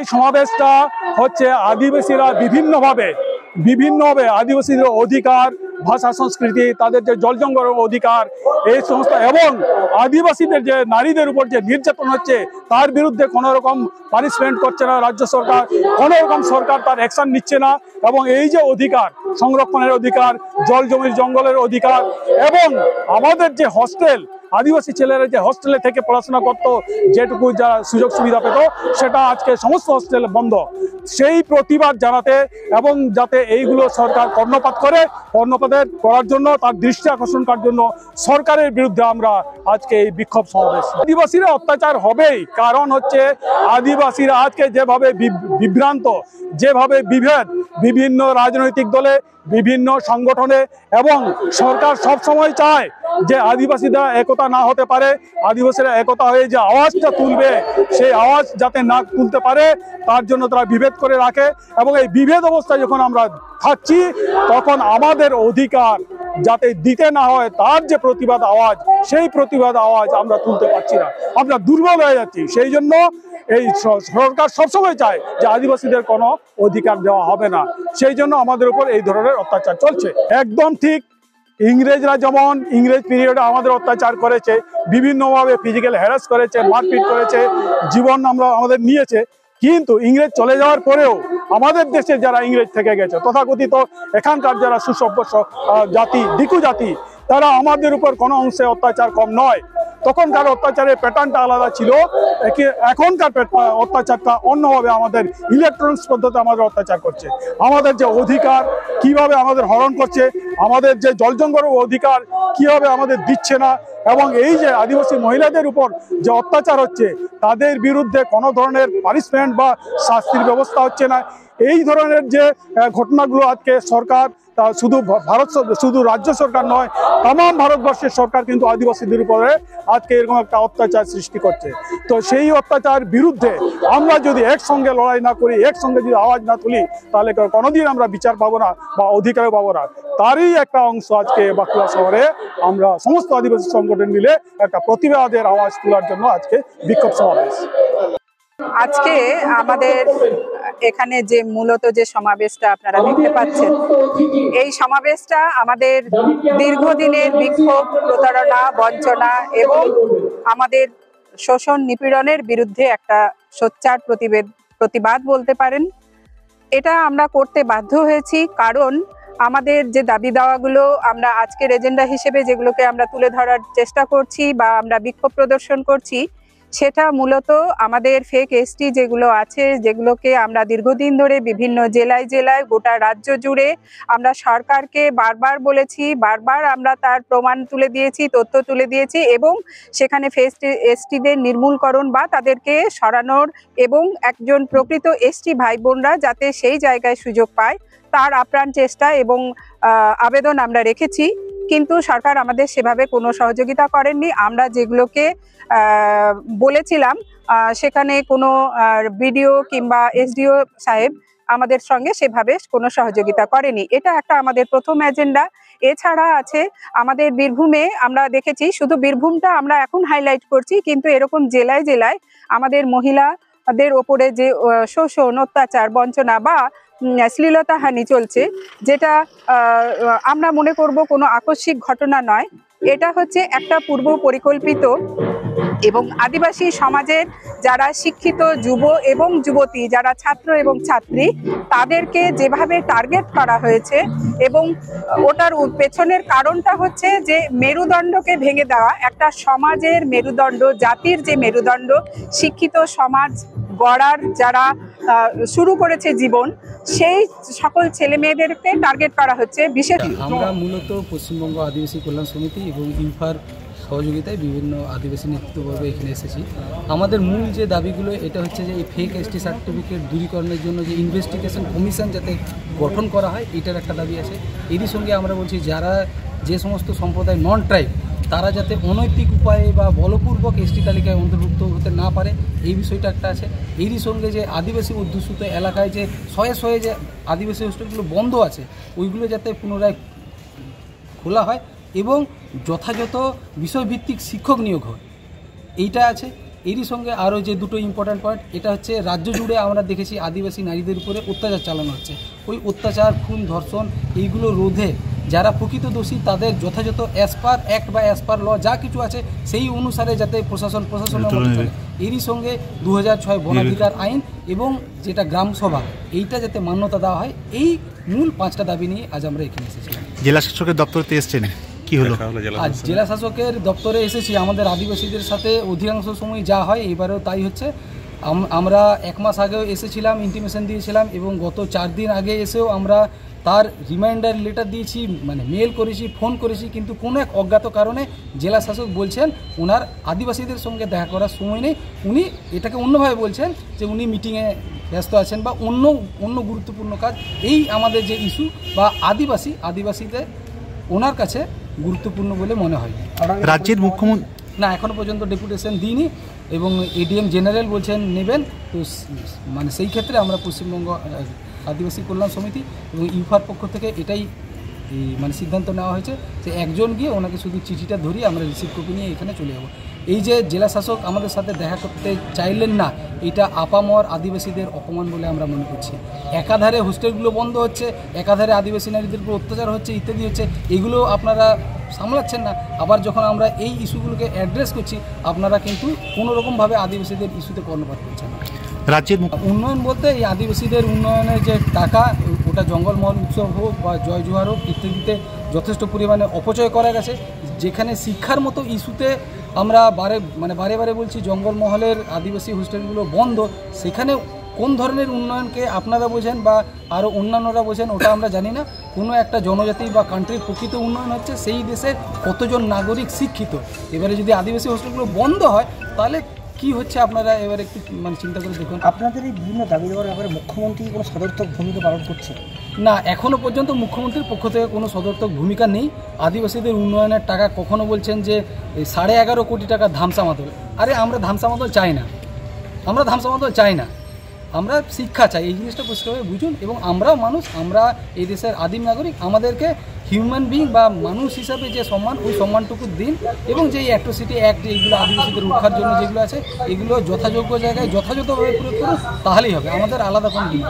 এই সমাবেশটা হচ্ছে আদিবাসীরা বিভিন্নভাবে আদিবাসীদের অধিকার, ভাষা সংস্কৃতি, তাদের যে জল জঙ্গলের অধিকার, এই সমস্ত এবং আদিবাসীদের যে নারীদের উপর যে নির্যাতন হচ্ছে তার বিরুদ্ধে কোনো রকম পানিশমেন্ট করছে না রাজ্য সরকার, কোনো রকম সরকার তার অ্যাকশন নিচ্ছে না। এবং এই যে অধিকার, সংরক্ষণের অধিকার, জল জমির জঙ্গলের অধিকার, এবং আমাদের যে হস্টেল, আদিবাসী ছেলেরা যে হস্টেলে থেকে পড়াশোনা করতো, যেটুকু যা সুযোগ সুবিধা পেত, সেটা আজকে সমস্ত হস্টেল বন্ধ। সেই প্রতিবাদ জানাতে এবং যাতে এইগুলো সরকার কর্ণপাত করার জন্য, তার দৃষ্টি আকর্ষণ করার জন্য সরকারের বিরুদ্ধে আমরা আজকে এই বিক্ষোভ সমাবেশ। আদিবাসীরা অত্যাচার হবেই, কারণ হচ্ছে আদিবাসীরা আজকে যেভাবে বিভ্রান্ত, যেভাবে বিভেদ বিভিন্ন রাজনৈতিক দলে, বিভিন্ন সংগঠনে, এবং সরকার সব সময় চায় যে আদিবাসীরা একতা না হতে পারে, আদিবাসীরা একতা হয়ে যে আওয়াজটা তুলবে সেই আওয়াজ যাতে না তুলতে পারে তার জন্য তারা বিভেদ করে রাখে। এবং এই বিভেদ অবস্থায় যখন আমরা থাকছি তখন আমাদের অধিকার যাতে দিতে না হয় তার যে প্রতিবাদ আওয়াজ, সেই প্রতিবাদ আওয়াজ আমরা তুলতে পারছি না, আমরা দুর্বল হয়ে যাচ্ছি। সেই জন্য এই সরকার সবসময় চায় যে আদিবাসীদের কোনো অধিকার দেওয়া হবে না, সেই জন্য আমাদের উপর এই ধরনের অত্যাচার চলছে। একদম ঠিক, ইংরেজরা যেমন ইংরেজ পিরিয়ডে আমাদের অত্যাচার করেছে, বিভিন্নভাবে ফিজিক্যাল হ্যারাস করেছে, মারপিট করেছে, জীবন আমাদের নিয়েছে, কিন্তু ইংরেজ চলে যাওয়ার পরেও আমাদের দেশে যারা ইংরেজ থেকে গেছে, তথাকথিত এখানকার যারা সুসভ্য জাতি, দিকু জাতি, তারা আমাদের উপর কোনো অংশে অত্যাচার কম নয়। তখনকার অত্যাচারের প্যাটার্নটা আলাদা ছিল, এখনকার অত্যাচারটা অন্যভাবে আমাদের ইলেকট্রনিক্স পদ্ধতি আমাদের অত্যাচার করছে। আমাদের যে অধিকার কিভাবে আমাদের হরণ করছে, আমাদের যে জলজঙ্গলের অধিকার কিভাবে আমাদের দিচ্ছে না, এবং এই যে আদিবাসী মহিলাদের উপর যে অত্যাচার হচ্ছে তাদের বিরুদ্ধে কোনো ধরনের পানিশমেন্ট বা শাস্তির ব্যবস্থা হচ্ছে না। এই ধরনের যে ঘটনাগুলো আজকে সরকার, শুধু রাজ্য সরকার নয়, তাম ভারতবর্ষের সরকার কিন্তু আদিবাসীদের উপরে আজকে এরকম একটা অত্যাচার সৃষ্টি করছে। তো সেই অত্যাচার বিরুদ্ধে আমরা যদি একসঙ্গে লড়াই না করি, একসঙ্গে যদি আওয়াজ না তুলি, তাহলে কোনোদিন আমরা বিচার পাবো না বা অধিকারও পাবো না। তারই একটা অংশ আজকে বাঁকুড়া শহরে আমরা সমস্ত আদিবাসী সংগঠন মিলে একটা প্রতিবাদের আওয়াজ তোলার জন্য আজকে বিক্ষোভ সমাবেশ। আজকে আমাদের এখানে যে মূলত যে সমাবেশটা আপনারা দেখতে পাচ্ছেন, এই সমাবেশটা আমাদের দীর্ঘদিনের বিক্ষোভ, প্রতারণা, বঞ্চনা এবং আমাদের শোষণ নিপীড়নের বিরুদ্ধে একটা সোচ্চার প্রতিবাদ বলতে পারেন। এটা আমরা করতে বাধ্য হয়েছি কারণ আমাদের যে দাবি দাওয়াগুলো আমরা আজকের এজেন্ডা হিসেবে যেগুলোকে আমরা তুলে ধরার চেষ্টা করছি বা আমরা বিক্ষোভ প্রদর্শন করছি, সেটা মূলত আমাদের ফেক এসটি যেগুলো আছে, যেগুলোকে আমরা দীর্ঘদিন ধরে বিভিন্ন জেলায় জেলায় গোটা রাজ্য জুড়ে আমরা সরকারকে বারবার বলেছি, বারবার আমরা তার প্রমাণ তুলে দিয়েছি, তথ্য তুলে দিয়েছি, এবং সেখানে ফেক এসটিদের নির্মূলকরণ বা তাদেরকে সরানোর এবং একজন প্রকৃত এসটি ভাই বোনরা যাতে সেই জায়গায় সুযোগ পায় তার আপ্রাণ চেষ্টা এবং আবেদন আমরা রেখেছি। কিন্তু সরকার আমাদের সেভাবে কোনো সহযোগিতা করেননি। আমরা যেগুলোকে বলেছিলাম সেখানে কোনো বিডিও কিংবা এসডিও সাহেব আমাদের সঙ্গে সেভাবে কোনো সহযোগিতা করেনি। এটা একটা আমাদের প্রথম এজেন্ডা। এছাড়া আছে আমাদের বীরভূমে, আমরা দেখেছি, শুধু বীরভূমটা আমরা এখন হাইলাইট করছি, কিন্তু এরকম জেলায় জেলায় আমাদের মহিলাদের ওপরে যে শোষণ, অত্যাচার, বঞ্চনা বা শ্লীলতাহানি চলছে, যেটা আমরা মনে করব কোনো আকস্মিক ঘটনা নয়। এটা হচ্ছে একটা পূর্ব পরিকল্পিত এবং আদিবাসী সমাজের যারা শিক্ষিত যুব এবং যুবতী, যারা ছাত্র এবং ছাত্রী, তাদেরকে যেভাবে টার্গেট করা হয়েছে, এবং ওটার পেছনের কারণটা হচ্ছে যে মেরুদণ্ডকে ভেঙে দেওয়া, একটা সমাজের মেরুদণ্ড, জাতির যে মেরুদণ্ড, শিক্ষিত সমাজ গড়ার যারা শুরু করেছে জীবন, সেই সকল ছেলে মেয়েদেরকে টার্গেট করা হচ্ছে। বিশেষ আমরা মূলত পশ্চিমবঙ্গ আদিবাসী কল্যাণ সমিতি এবং ইনফার সহযোগিতায় বিভিন্ন আদিবাসী নেতৃত্ববর্গ এখানে এসেছি। আমাদের মূল যে দাবিগুলো এটা হচ্ছে যে এই ফেক এসটি সার্টিফিকেট দূরীকরণের জন্য যে ইনভেস্টিগেশন কমিশন যাতে গঠন করা হয়, এটার একটা দাবি আছে। এরই সঙ্গে আমরা বলছি যারা যে সমস্ত সম্প্রদায় নন ট্রাইব তারা যাতে অনৈতিক উপায়ে বা বলপূর্বক এসটি তালিকায় অন্তর্ভুক্ত হতে না পারে, এই বিষয়টা একটা আছে। এরই সঙ্গে যে আদিবাসী অধ্যুষিত এলাকায় যে শয়ে যে আদিবাসী হোস্টেলগুলো বন্ধ আছে, ওইগুলো যাতে পুনরায় খোলা হয় এবং যথাযথ বিষয়ভিত্তিক শিক্ষক নিয়োগ হয়, এইটা আছে। এরই সঙ্গে আরও যে দুটো ইম্পর্ট্যান্ট পয়েন্ট, এটা হচ্ছে রাজ্য জুড়ে আমরা দেখেছি আদিবাসী নারীদের উপরে অত্যাচার চালানো হচ্ছে। ওই অত্যাচার, খুন, ধর্ষণ এইগুলো রোধে যারা প্রকৃত দোষী তাদের যথাযথ অ্যাজ পার অ্যাক্ট বা অ্যাজ পার ল যা কিছু আছে সেই অনুসারে যাতে প্রশাসনের মধ্যে চলে। এরই সঙ্গে 2006 বনাধিকার আইন এবং যেটা গ্রাম সভা, এইটা যাতে মান্যতা দেওয়া হয়, এই মূল 5টা দাবি নিয়ে আজ আমরা এখানে এসেছিলাম। জেলা শাসকের দপ্তরে এসেছেন, কি হলো? আজ জেলা শাসকের দপ্তরে এসেছি। আমাদের আদিবাসীদের সাথে অধিকাংশ সময় যা হয় এবারেও তাই হচ্ছে। আমরা 1 মাস আগেও এসেছিলাম, ইন্টিমেশন দিয়েছিলাম, এবং গত 4 দিন আগে এসেও আমরা তার রিমাইন্ডার লেটার দিয়েছি, মানে মেল করেছি, ফোন করেছি, কিন্তু কোনো এক অজ্ঞাত কারণে জেলা শাসক বলছেন ওনার আদিবাসীদের সঙ্গে দেখা করার সময় নেই। উনি এটাকে অন্যভাবে বলছেন যে উনি মিটিংয়ে ব্যস্ত আছেন বা অন্য গুরুত্বপূর্ণ কাজ। এই আমাদের যে ইস্যু বা আদিবাসীদের ওনার কাছে গুরুত্বপূর্ণ বলে মনে হয়। রাজ্যের মুখ্যমন্ত্রী না, এখনও পর্যন্ত ডেপুটেশন দিইনি এবং এডিএম জেনারেল বলছেন নেবেন। তো মানে সেই ক্ষেত্রে আমরা পশ্চিমবঙ্গ আদিবাসী কল্যাণ সমিতি এবং ইউফার পক্ষ থেকে এটাই মানে সিদ্ধান্ত নেওয়া হয়েছে যে একজন গিয়ে ওনাকে শুধু চিঠিটা ধরিয়ে আমরা রিসিভ কপি নিয়ে এখানে চলে যাব। এই যে জেলা শাসক আমাদের সাথে দেখা করতে চাইলেন না, এটা আপামর আদিবাসীদের অপমান বলে আমরা মনে করছি। একাধারে হোস্টেলগুলো বন্ধ হচ্ছে, একাধারে আদিবাসী নারীদের উপর অত্যাচার হচ্ছে, ইত্যাদি হচ্ছে, এগুলো আপনারা সামলাচ্ছেন না। আবার যখন আমরা এই ইস্যুগুলোকে অ্যাড্রেস করছি, আপনারা কিন্তু কোনোরকমভাবে আদিবাসীদের ইস্যুতে কর্ণপাত করছেন না। রাজ্যের উন্নয়ন বলতে এই আদিবাসীদের উন্নয়নের যে টাকা, ওটা জঙ্গলমহল উৎসব হোক বা জয় জোহার হোক ইত্যাদিতে যথেষ্ট পরিমাণে অপচয় করা গেছে। যেখানে শিক্ষার মতো ইস্যুতে আমরা বারে বারে বলছি জঙ্গলমহলের আদিবাসী হোস্টেলগুলো বন্ধ, সেখানে কোন ধরনের উন্নয়নকে আপনারা বোঝেন বা আরও অন্যান্যরা বোঝেন ওটা আমরা জানি না। কোনো একটা জনজাতি বা কান্ট্রির প্রকৃত উন্নয়ন হচ্ছে সেই দেশের কতজন নাগরিক শিক্ষিত। এবারে যদি আদিবাসী হোস্টেলগুলো বন্ধ হয় তাহলে কি হচ্ছে আপনারা এবারে একটু মানে চিন্তা করে দেখুন। আপনাদের এই বিভিন্ন দাবি দেওয়ার ব্যাপারে মুখ্যমন্ত্রী কোনো সদর্থক ভূমিকা পালন করছে না? এখনও পর্যন্ত মুখ্যমন্ত্রীর পক্ষ থেকে কোনো সদর্থক ভূমিকা নেই। আদিবাসীদের উন্নয়নের টাকা কখনো বলছেন যে 11.5 কোটি টাকা ধামসা মাদল। আরে আমরা ধামসা মাদল চাই না, আমরা শিক্ষা চাই। এই জিনিসটা পরিষ্কারভাবে বুঝুন। এবং আমরাও মানুষ, আমরা এই দেশের আদিম নাগরিক, আমাদেরকে হিউম্যান বিং বা মানুষ হিসাবে যে সম্মান, ওই সম্মানটুকু দিন। এবং যে অ্যাট্রোসিটি অ্যাক্ট এইগুলো আদিবাসীদের রক্ষার জন্য যেগুলো আছে, এগুলো যথাযোগ্য জায়গায় যথাযথভাবে প্রয়োগ করুন, তাহলেই হবে। আমাদের আলাদা কোনো দিন